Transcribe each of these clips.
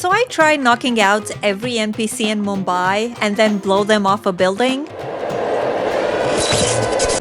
So I tried knocking out every NPC in Mumbai and then blow them off a building.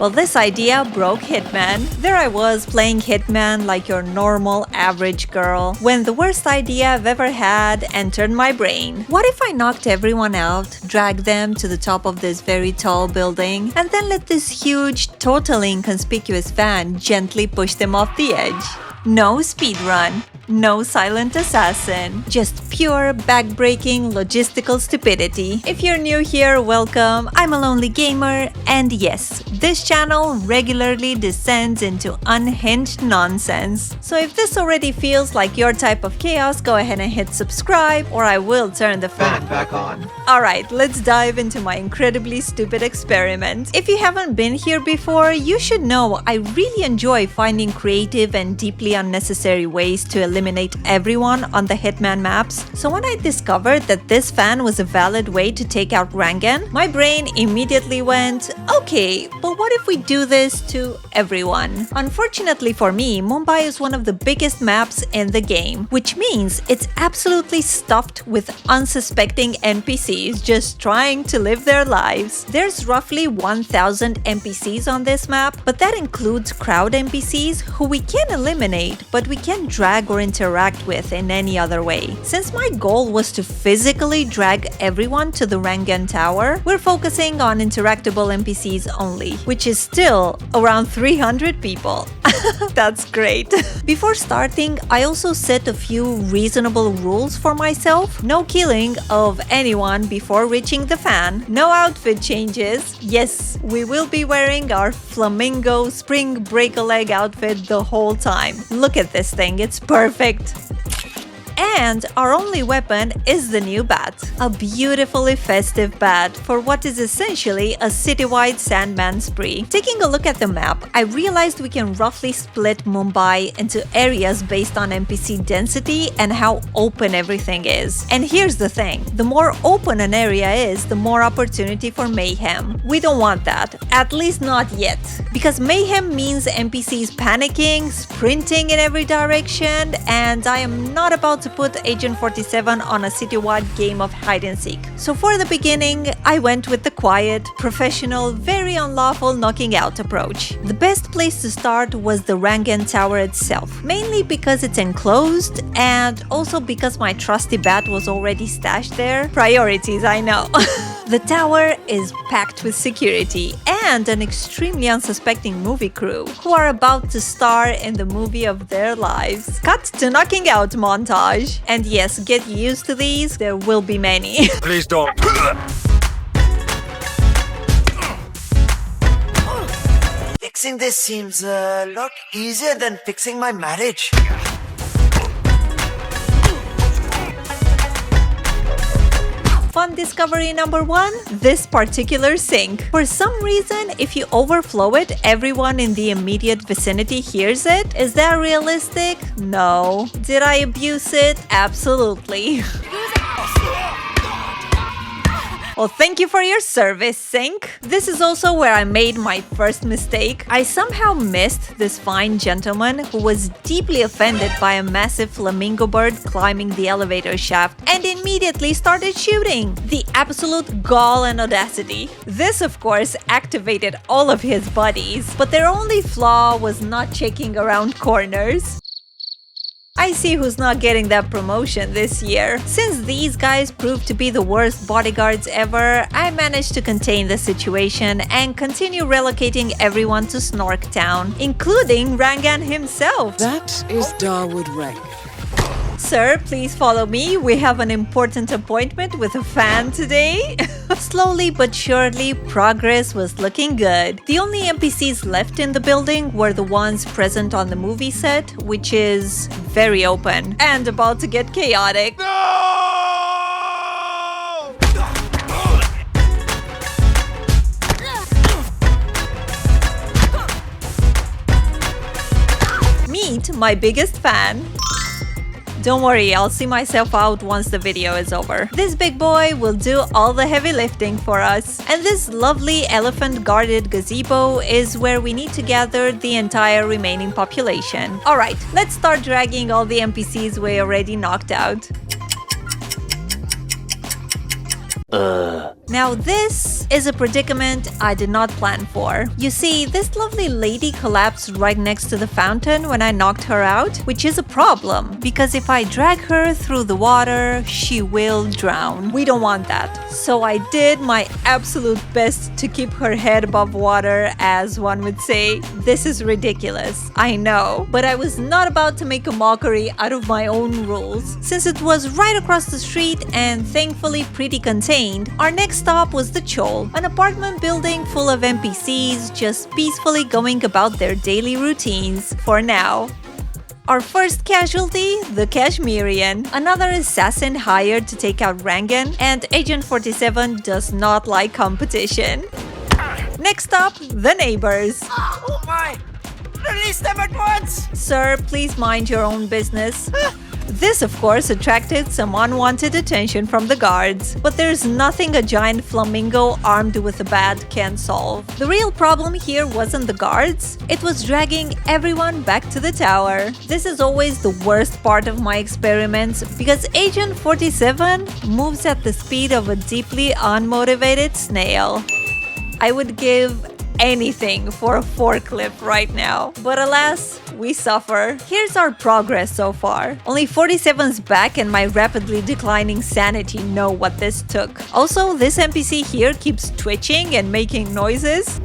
Well, this idea broke Hitman. There I was playing Hitman like your normal average girl, when the worst idea I've ever had entered my brain. What if I knocked everyone out, dragged them to the top of this very tall building, and then let this huge, totally inconspicuous fan gently push them off the edge? No speedrun. No silent assassin, just pure back-breaking logistical stupidity. If you're new here, welcome. I'm Ellonely gamer, and yes, this channel regularly descends into unhinged nonsense. So if this already feels like your type of chaos, go ahead and hit subscribe, or I will turn the fan back on. Alright, let's dive into my incredibly stupid experiment. If you haven't been here before, you should know I really enjoy finding creative and deeply unnecessary ways to eliminate everyone on the Hitman maps. So when I discovered that this fan was a valid way to take out Rangan, my brain immediately went, okay, but what if we do this to everyone? Unfortunately for me, Mumbai is one of the biggest maps in the game, which means it's absolutely stuffed with unsuspecting NPCs just trying to live their lives. There's roughly 1,000 NPCs on this map, but that includes crowd NPCs who we can eliminate, but we can't drag or interact with in any other way. Since my goal was to physically drag everyone to the Rangan Tower, we're focusing on interactable NPCs only, which is still around 300 people. That's great. Before starting, I also set a few reasonable rules for myself. No killing of anyone before reaching the fan. No outfit changes. Yes, we will be wearing our flamingo spring break-a-leg outfit the whole time. Look at this thing, it's perfect. And our only weapon is the new bat. A beautifully festive bat for what is essentially a citywide sandman spree. Taking a look at the map, I realized we can roughly split Mumbai into areas based on NPC density and how open everything is. And here's the thing, the more open an area is, the more opportunity for mayhem. We don't want that, at least not yet. Because mayhem means NPCs panicking, sprinting in every direction, and I am not about to put Agent 47 on a citywide game of hide-and-seek. So for the beginning, I went with the quiet, professional, very unlawful knocking out approach. The best place to start was the Rangan Tower itself, mainly because it's enclosed and also because my trusty bat was already stashed there. Priorities, I know. The tower is packed with security and an extremely unsuspecting movie crew who are about to star in the movie of their lives. Cut to knocking out montage. And yes, get used to these, there will be many. Please don't. Fixing this seems a lot easier than fixing my marriage. Fun discovery number 1, this particular sink. For some reason, if you overflow it, everyone in the immediate vicinity hears it. Is that realistic? No. Did I abuse it? Absolutely. Well, thank you for your service, sink. This is also where I made my first mistake. I somehow missed this fine gentleman who was deeply offended by a massive flamingo bird climbing the elevator shaft and immediately started shooting. The absolute gall and audacity. This, of course, activated all of his buddies, but their only flaw was not checking around corners. I see who's not getting that promotion this year. Since these guys proved to be the worst bodyguards ever, I managed to contain the situation and continue relocating everyone to Snork Town, including Rangan himself. That is Darwood Rank. Sir, please follow me. We have an important appointment with a fan today. Slowly but surely, progress was looking good. The only NPCs left in the building were the ones present on the movie set, which is very open and about to get chaotic. Meet my biggest fan. Don't worry, I'll see myself out once the video is over. This big boy will do all the heavy lifting for us. And this lovely elephant-guarded gazebo is where we need to gather the entire remaining population. Alright, let's start dragging all the NPCs we already knocked out. Now this is a predicament I did not plan for. You see, this lovely lady collapsed right next to the fountain when I knocked her out, which is a problem because if I drag her through the water, she will drown. We don't want that. So I did my absolute best to keep her head above water, as one would say. This is ridiculous, I know, but I was not about to make a mockery out of my own rules. Since it was right across the street and thankfully pretty contained, our next stop was the Chawl, an apartment building full of NPCs just peacefully going about their daily routines, for now. Our first casualty, the Kashmirian, another assassin hired to take out Rangan, and Agent 47 does not like competition. Next up, the neighbors. Oh my! Release them at once! Sir, please mind your own business. This, of course, attracted some unwanted attention from the guards, but there's nothing a giant flamingo armed with a bat can solve. The real problem here wasn't the guards, it was dragging everyone back to the tower. This is always the worst part of my experiments because Agent 47 moves at the speed of a deeply unmotivated snail. I would give anything for a forklift right now, but alas, we suffer. Here's our progress so far. Only 47's back and my rapidly declining sanity know what this took. Also, this NPC here keeps twitching and making noises,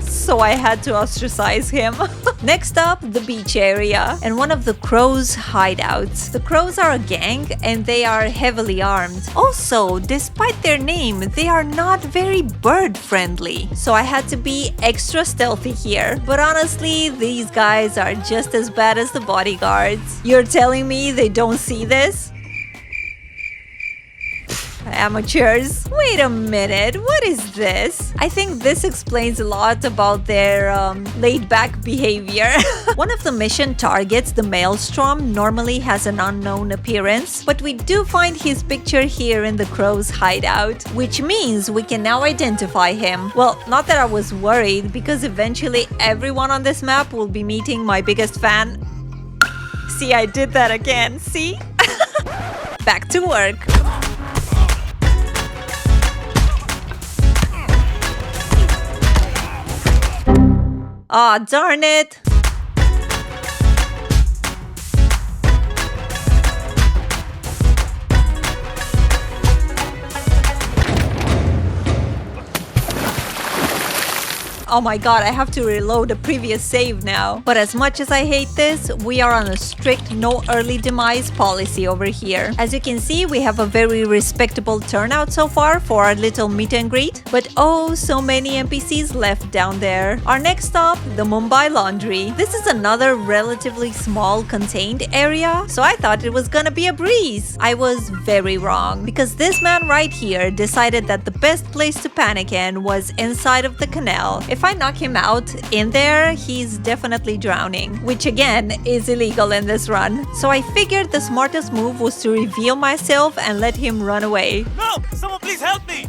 so I had to ostracize him. Next up, the beach area and one of the crows' hideouts. The crows are a gang and they are heavily armed. Also, despite their name, they are not very bird-friendly, so I had to be extra stealthy here. But honestly, these guys are just as bad as the bodyguards. You're telling me they don't see this? Amateurs. Wait a minute, what is this? I think this explains a lot about their laid-back behavior. One of the mission targets, the Maelstrom, normally has an unknown appearance, but we do find his picture here in the crow's hideout, which means we can now identify him. Well, not that I was worried, because eventually everyone on this map will be meeting my biggest fan. See, I did that again, see? Back to work. Aw, darn it! Oh my god, I have to reload the previous save now. But as much as I hate this, we are on a strict no early demise policy over here. As you can see, we have a very respectable turnout so far for our little meet and greet. But oh, so many NPCs left down there. Our next stop, the Mumbai Laundry. This is another relatively small contained area, so I thought it was gonna be a breeze. I was very wrong, because this man right here decided that the best place to panic in was inside of the canal. If I knock him out in there, he's definitely drowning, which again is illegal in this run. So I figured the smartest move was to reveal myself and let him run away. No! Someone please help me!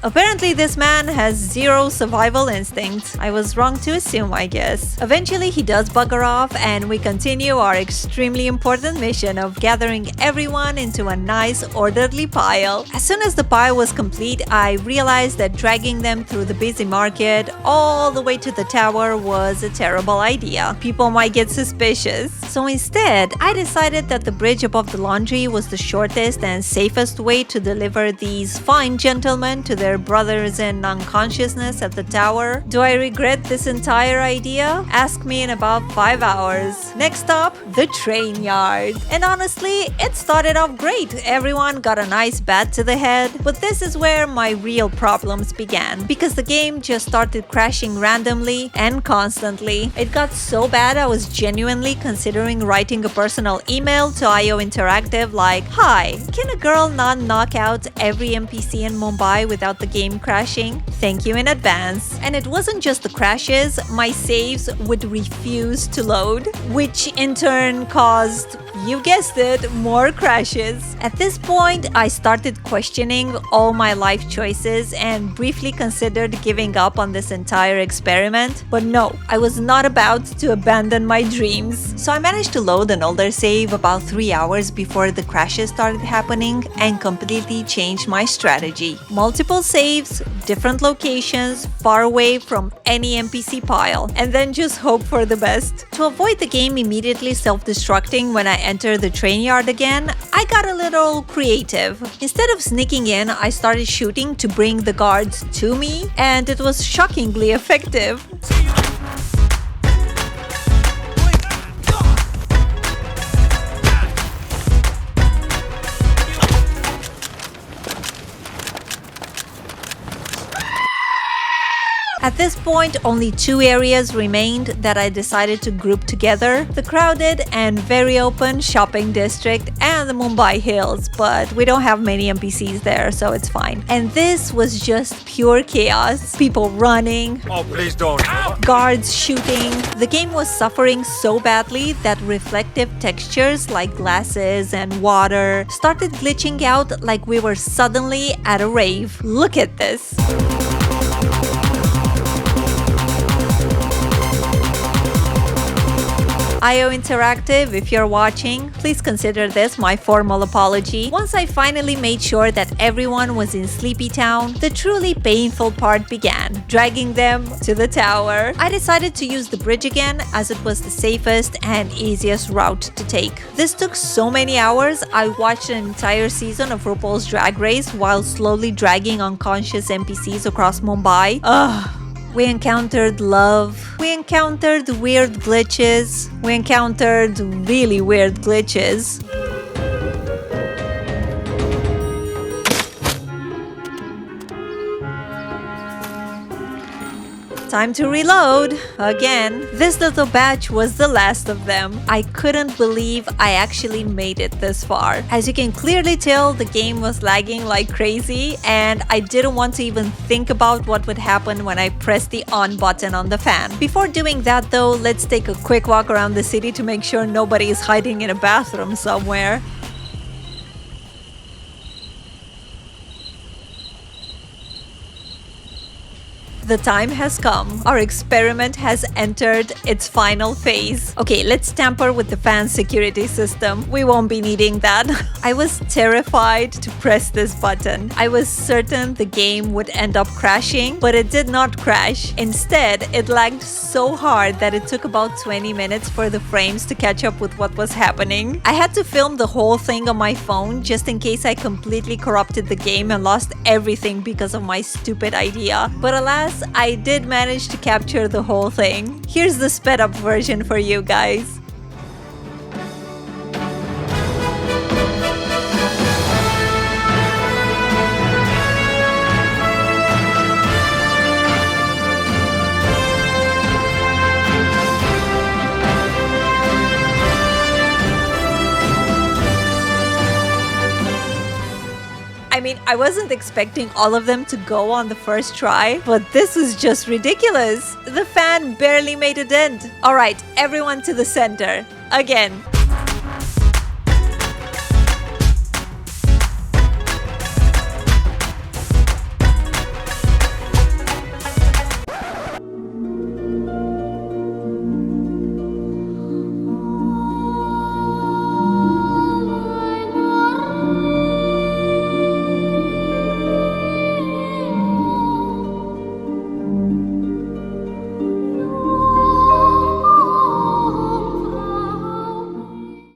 Apparently this man has zero survival instincts. I was wrong to assume, I guess. Eventually he does bugger off and we continue our extremely important mission of gathering everyone into a nice orderly pile. As soon as the pile was complete, I realized that dragging them through the busy market all the way to the tower was a terrible idea. People might get suspicious. So instead, I decided that the bridge above the laundry was the shortest and safest way to deliver these fine gentlemen to their brothers in unconsciousness at the tower. Do I regret this entire idea? Ask me in about 5 hours. Next up, the train yard. And honestly, it started off great. Everyone got a nice bat to the head. But this is where my real problems began, because the game just started crashing randomly and constantly. It got so bad I was genuinely considering writing a personal email to IO Interactive like, "Hi, can a girl not knock out every NPC in Mumbai without the game crashing? Thank you in advance." And it wasn't just the crashes, my saves would refuse to load, which in turn caused You guessed it, more crashes. At this point, I started questioning all my life choices and briefly considered giving up on this entire experiment. But no, I was not about to abandon my dreams. So I managed to load an older save about 3 hours before the crashes started happening and completely changed my strategy. Multiple saves, different locations, far away from any NPC pile, and then just hope for the best. To avoid the game immediately self-destructing when I enter the train yard again, I got a little creative. Instead of sneaking in, I started shooting to bring the guards to me, and it was shockingly effective. At this point, only 2 areas remained that I decided to group together: the crowded and very open shopping district and the Mumbai Hills, but we don't have many NPCs there, so it's fine. And this was just pure chaos. People running. Oh, please don't. Guards shooting. The game was suffering so badly that reflective textures like glasses and water started glitching out like we were suddenly at a rave. Look at this. IO Interactive, if you're watching, please consider this my formal apology. Once I finally made sure that everyone was in Sleepy Town, the truly painful part began, dragging them to the tower. I decided to use the bridge again as it was the safest and easiest route to take. This took so many hours, I watched an entire season of RuPaul's Drag Race while slowly dragging unconscious NPCs across Mumbai. Ugh. We encountered love, we encountered weird glitches, we encountered really weird glitches. Time to reload again. This little batch was the last of them. I couldn't believe I actually made it this far. As you can clearly tell, the game was lagging like crazy, and I didn't want to even think about what would happen when I pressed the on button on the fan. Before doing that though, let's take a quick walk around the city to make sure nobody is hiding in a bathroom somewhere. The time has come. Our experiment has entered its final phase. Okay, let's tamper with the fan security system. We won't be needing that. I was terrified to press this button. I was certain the game would end up crashing, but it did not crash. Instead, it lagged so hard that it took about 20 minutes for the frames to catch up with what was happening. I had to film the whole thing on my phone just in case I completely corrupted the game and lost everything because of my stupid idea. But alas, I did manage to capture the whole thing. Here's the sped up version for you guys. I mean, I wasn't expecting all of them to go on the first try, but this is just ridiculous. The fan barely made a dent. Alright, everyone to the center. Again.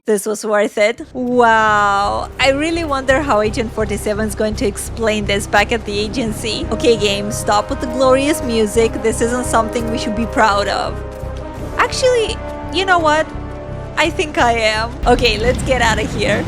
This was worth it. Wow. I really wonder how Agent 47 is going to explain this back at the agency. Okay, game, stop with the glorious music. This isn't something we should be proud of. Actually, you know what? I think I am. Okay, let's get out of here.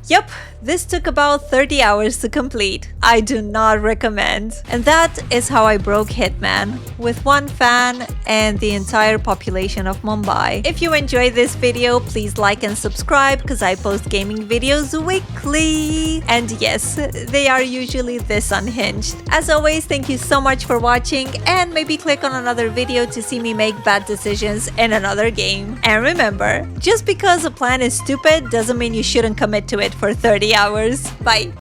Yep, This took about 30 hours to complete. I do not recommend. And that is how I broke Hitman, with one fan and the entire population of Mumbai. If you enjoyed this video, please like and subscribe because I post gaming videos weekly. And yes, they are usually this unhinged. As always, thank you so much for watching, and maybe click on another video to see me make bad decisions in another game. And remember, just because a plan is stupid doesn't mean you shouldn't commit to it for 30 hours. Bye!